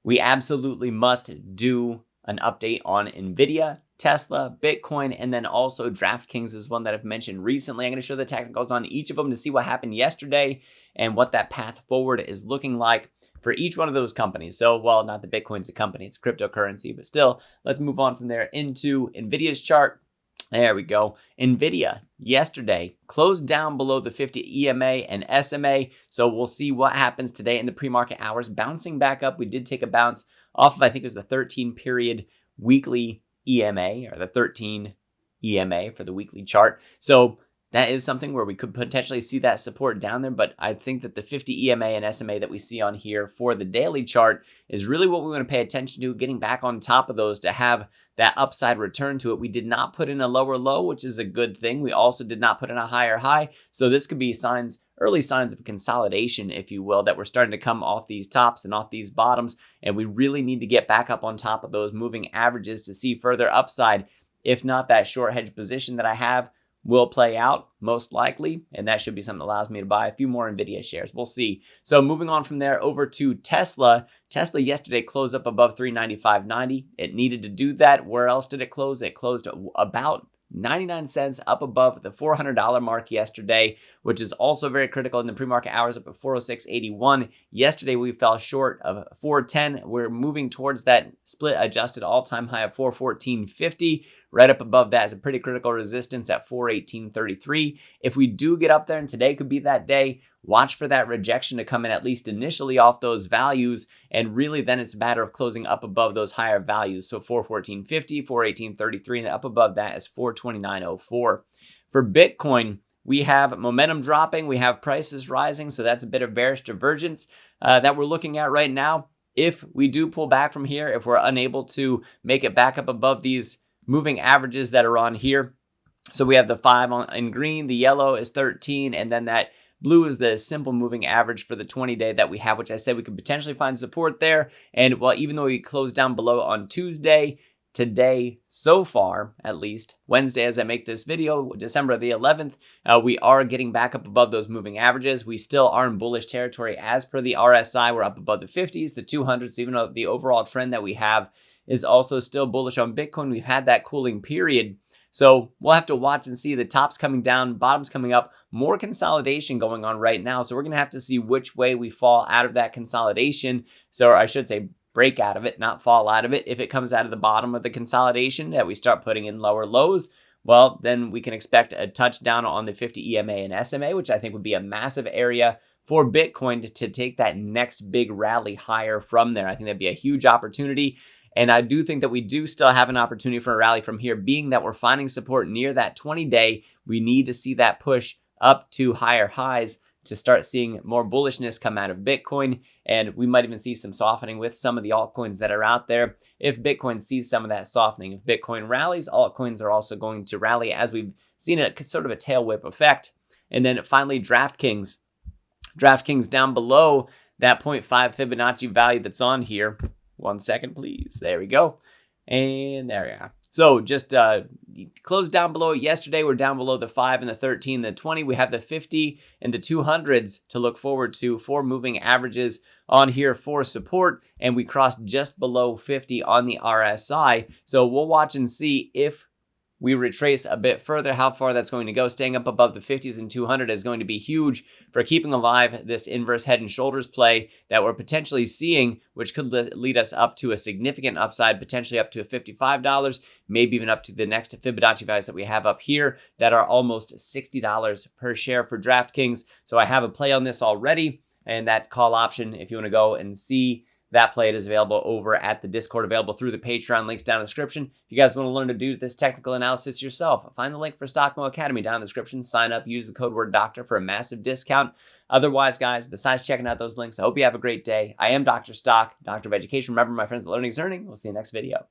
we absolutely must do an update on NVIDIA, Tesla, Bitcoin, and then also DraftKings is one that I've mentioned recently. I'm going to show the technicals on each of them to see what happened yesterday and what that path forward is looking like for each one of those companies. So, well, not the Bitcoin's a company, it's cryptocurrency, but still, let's move on from there into NVIDIA's chart. There we go. NVIDIA yesterday closed down below the 50 EMA and SMA. So we'll see what happens today in the pre-market hours. Bouncing back up, we did take a bounce off of, I think it was the 13 period weekly EMA, or the 13 EMA for the weekly chart. So that is something where we could potentially see that support down there, but I think that the 50 EMA and SMA that we see on here for the daily chart is really what we want to pay attention to, getting back on top of those to have that upside return to it. We did not put in a lower low, which is a good thing. We also did not put in a higher high. So this could be early signs of consolidation, if you will, that we're starting to come off these tops and off these bottoms. And we really need to get back up on top of those moving averages to see further upside. If not, that short hedge position that I have will play out most likely, and that should be something that allows me to buy a few more NVIDIA shares. We'll see. So moving on from there over to Tesla. Tesla yesterday closed up above 395.90. It needed to do that. Where else did it close? It closed about 99 cents up above the $400 mark yesterday, which is also very critical in the pre-market hours, up at 406.81. Yesterday, we fell short of 410. We're moving towards that split adjusted all-time high of 414.50. Right up above that is a pretty critical resistance at 418.33. If we do get up there, and today could be that day, watch for that rejection to come in at least initially off those values. And really then it's a matter of closing up above those higher values. So 414.50, 418.33, and up above that is 429.04. For Bitcoin, we have momentum dropping. We have prices rising. So that's a bit of bearish divergence that we're looking at right now. If we do pull back from here, if we're unable to make it back up above these moving averages that are on here. So we have the 5 in green, the yellow is 13, and then that blue is the simple moving average for the 20-day that we have, which I said we could potentially find support there. And well, even though we closed down below on Tuesday, today, so far, at least, Wednesday as I make this video, December the 11th, we are getting back up above those moving averages. We still are in bullish territory as per the RSI. We're up above the 50s, the 200s, even though the overall trend that we have is also still bullish on Bitcoin. We've had that cooling period. So we'll have to watch and see the tops coming down, bottoms coming up, more consolidation going on right now. So we're going to have to see which way we fall out of that consolidation. So I should say break out of it, not fall out of it. If it comes out of the bottom of the consolidation that we start putting in lower lows, well, then we can expect a touchdown on the 50 EMA and SMA, which I think would be a massive area for Bitcoin to take that next big rally higher from there. I think that'd be a huge opportunity. And I do think that we do still have an opportunity for a rally from here, being that we're finding support near that 20-day. We need to see that push up to higher highs to start seeing more bullishness come out of Bitcoin. And we might even see some softening with some of the altcoins that are out there. If Bitcoin sees some of that softening, if Bitcoin rallies, altcoins are also going to rally, as we've seen a sort of a tail whip effect. And then finally, DraftKings. DraftKings down below that 0.5 Fibonacci value that's on here. 1 second, please. There we go. And there we are. So just closed down below it yesterday. We're down below the 5 and the 13, the 20. We have the 50 and the 200s to look forward to for moving averages on here for support. And we crossed just below 50 on the RSI. So we'll watch and see if we retrace a bit further how far that's going to go. Staying up above the 50s and 200 is going to be huge for keeping alive this inverse head and shoulders play that we're potentially seeing, which could lead us up to a significant upside, potentially up to $55, maybe even up to the next Fibonacci values that we have up here that are almost $60 per share for DraftKings. So I have a play on this already, and that call option, if you want to go and see that play, is available over at the Discord, available through the Patreon, links down in the description. If you guys want to learn to do this technical analysis yourself, find the link for Stockmo Academy down in the description. Sign up, use the code word doctor for a massive discount. Otherwise, guys, besides checking out those links, I hope you have a great day. I am Dr. Stock, Doctor of Education. Remember, my friends, that learning is earning. We'll see you next video.